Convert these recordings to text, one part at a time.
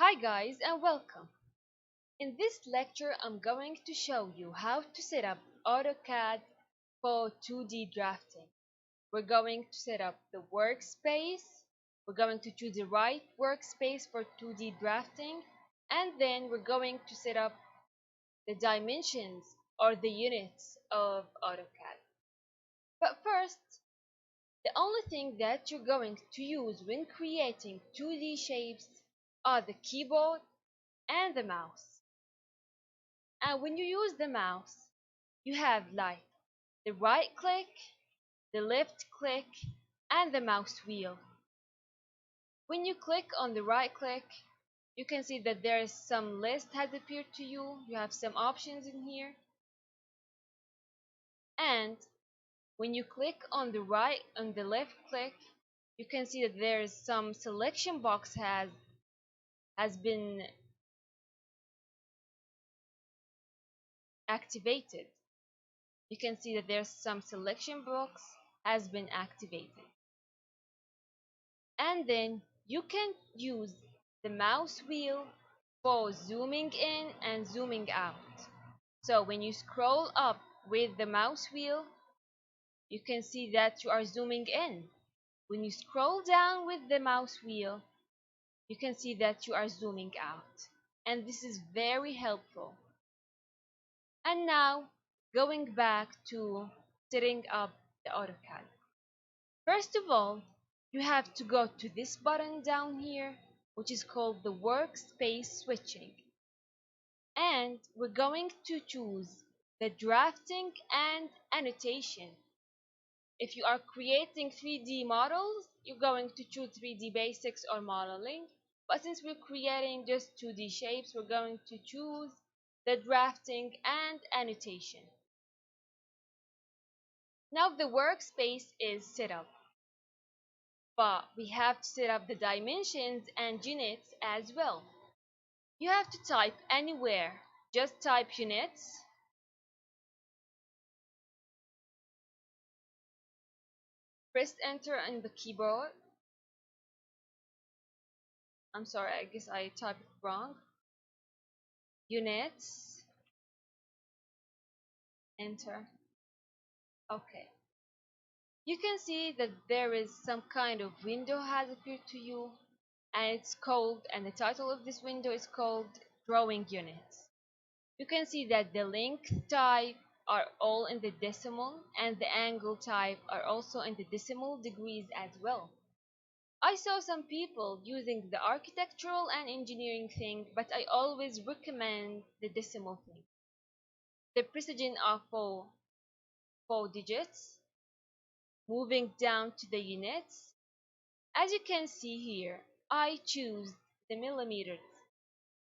Hi guys and welcome. In this lecture I'm going to show you how to set up AutoCAD for 2D drafting. We're going to set up the workspace, we're going to choose the right workspace for 2D drafting, and then we're going to set up the dimensions or the units of AutoCAD. But first, the only thing that you're going to use when creating 2D shapes are the keyboard and the mouse. And when you use the mouse, you have like the right click, the left click, and the mouse wheel. When you click on the right click, you can see that there is some list has appeared to you. You have some options in here. And when you click on the left click, you can see that there is some selection box has been activated. You can see that there's some selection box has been activated. And then you can use the mouse wheel for zooming in and zooming out. So when you scroll up with the mouse wheel, you can see that you are zooming in. When you scroll down with the mouse wheel, you can see that you are zooming out. And this is very helpful. And now, going back to setting up the AutoCAD. First of all, you have to go to this button down here, which is called the workspace switching. And we're going to choose the drafting and annotation. If you are creating 3D models, you're going to choose 3D basics or modeling. But since we're creating just 2D shapes, we're going to choose the drafting and annotation. Now the workspace is set up, but we have to set up the dimensions and units as well. You have to type anywhere, just type units, press enter on the keyboard. I'm sorry, I guess I typed it wrong. Units, enter. Okay. You can see that there is some kind of window has appeared to you, and the title of this window is called drawing units. You can see that the length type are all in the decimal and the angle type are also in the decimal degrees as well. I saw some people using the architectural and engineering thing, but I always recommend the decimal thing. The precision of four digits. Moving down to the units, as you can see here, I choose the millimeters.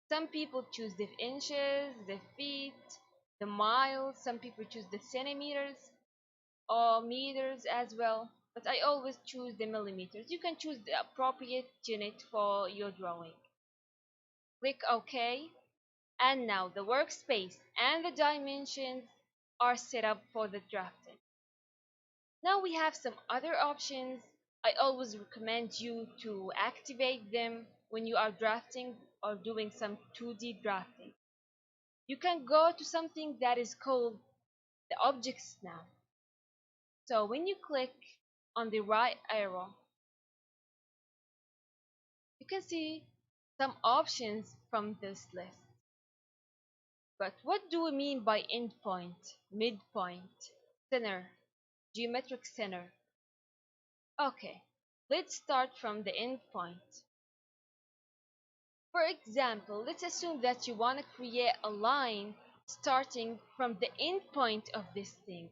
Some people choose the inches, the feet, the miles. Some people choose the centimeters or meters as well. But I always choose the millimeters. You can choose the appropriate unit for your drawing. Click OK. And now the workspace and the dimensions are set up for the drafting. Now we have some other options. I always recommend you to activate them when you are drafting or doing some 2D drafting. You can go to something that is called the objects now. So when you click on the right arrow, you can see some options from this list. But what do we mean by endpoint, midpoint, center, geometric center? Okay, let's start from the endpoint. For example, let's assume that you want to create a line starting from the endpoint of this thing.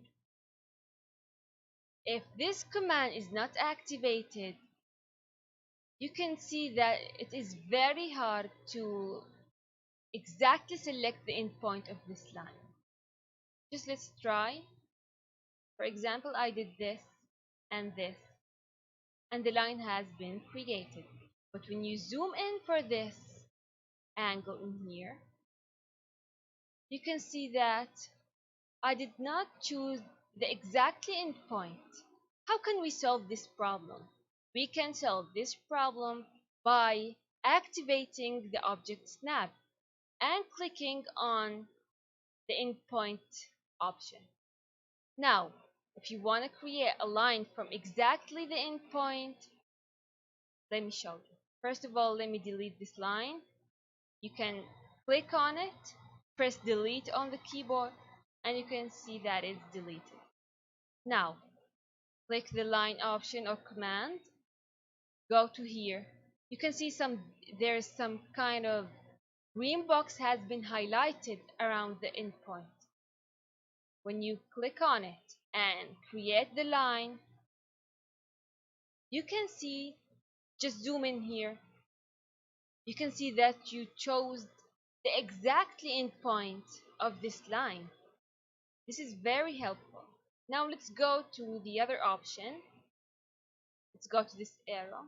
If this command is not activated, you can see that it is very hard to exactly select the endpoint of this line. Just let's try. For example, I did this, and the line has been created. But when you zoom in for this angle in here, you can see that I did not choose the exactly endpoint. How can we solve this problem? We can solve this problem by activating the object snap and clicking on the endpoint option. Now, if you want to create a line from exactly the endpoint, let me show you. First of all, let me delete this line. You can click on it, press delete on the keyboard, and you can see that it's deleted. Now, click the line option or command, go to here. You can see there's some kind of green box has been highlighted around the endpoint. When you click on it and create the line, you can see, just zoom in here, you can see that you chose the exactly endpoint of this line. This is very helpful. Now let's go to the other option. Let's go to this arrow.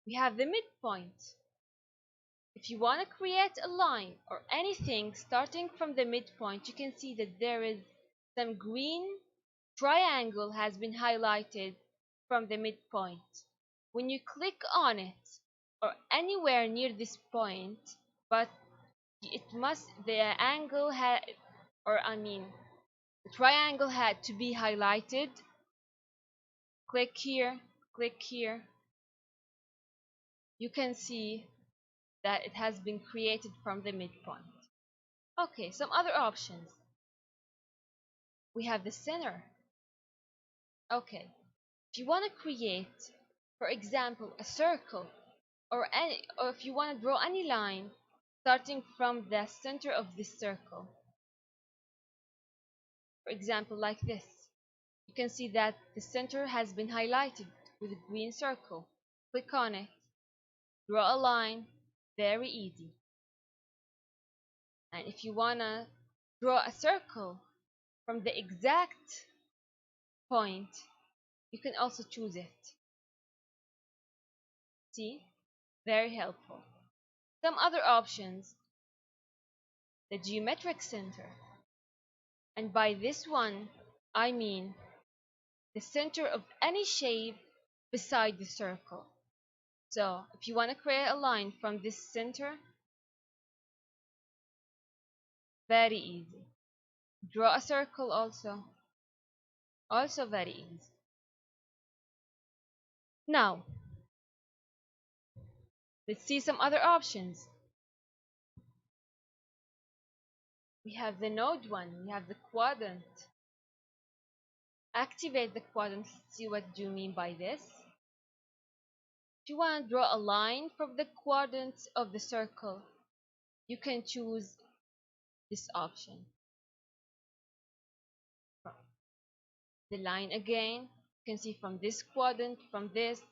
We have the midpoint. If you want to create a line or anything starting from the midpoint, you can see that there is some green triangle has been highlighted from the midpoint. When you click on it or anywhere near this point, but the angle had, or I mean, the triangle had to be highlighted. Click here, click here. You can see that it has been created from the midpoint. Okay, some other options. We have the center. Okay, if you want to create, for example, a circle or if you want to draw any line starting from the center of this circle, for example, like this, you can see that the center has been highlighted with a green circle. Click on it, draw a line, very easy. And if you want to draw a circle from the exact point, you can also choose it. See? Very helpful. Some other options, the geometric center. And by this one, I mean the center of any shape beside the circle. So if you want to create a line from this center, very easy. Draw a circle also very easy. Now, let's see some other options. We have the node one, we have the quadrant. Activate the quadrant. Let's see what do you mean by this. If you want to draw a line from the quadrants of the circle, you can choose this option. The line again, you can see from this quadrant, from this,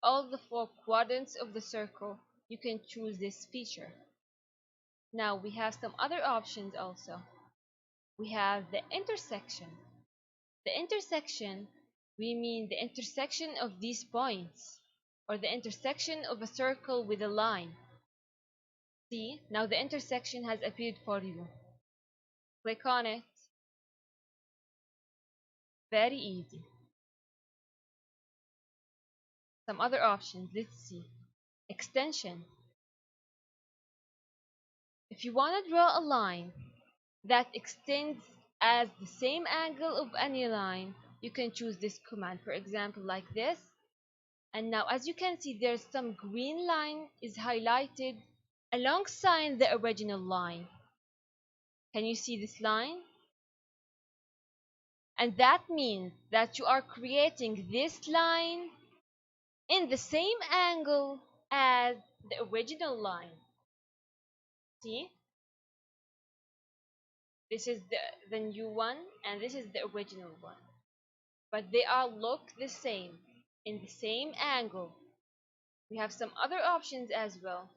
all the 4 quadrants of the circle, you can choose this feature. Now we have some other options also. We have the intersection. The intersection, we mean the intersection of these points, or the intersection of a circle with a line. See, now the intersection has appeared for you. Click on it. Very easy. Some other options, let's see. Extension. If you want to draw a line that extends as the same angle of any line, you can choose this command, for example, like this. And now as you can see, there's some green line is highlighted alongside the original line. Can you see this line? And that means that you are creating this line in the same angle as the original line. See? This is the new one and this is the original one. But they all look the same, in the same angle. We have some other options as well.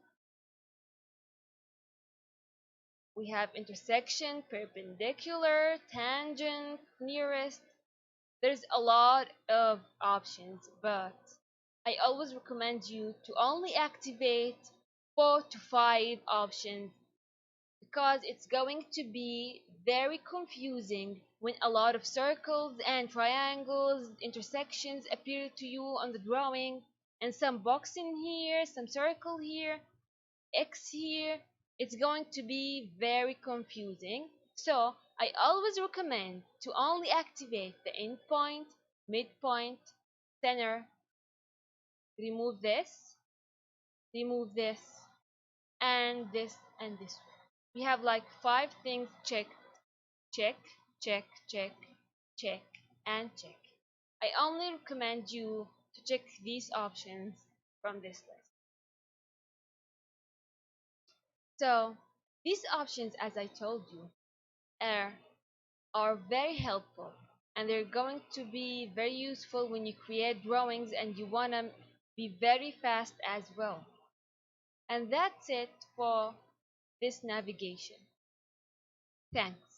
We have intersection, perpendicular, tangent, nearest. There's a lot of options, but I always recommend you to only activate 4 to 5 options, because it's going to be very confusing when a lot of circles and triangles, intersections appear to you on the drawing. and some box in here, some circle here, X here. It's going to be very confusing. So I always recommend to only activate the endpoint, midpoint, center, remove this, remove this, and this. We have like five things checked. Check, check, check, check, and check. I only recommend you to check these options from this list. So these options, as I told you, are, are very helpful, and they're going to be very useful when you create drawings and you want to be very fast as well. And that's it for this navigation. Thanks.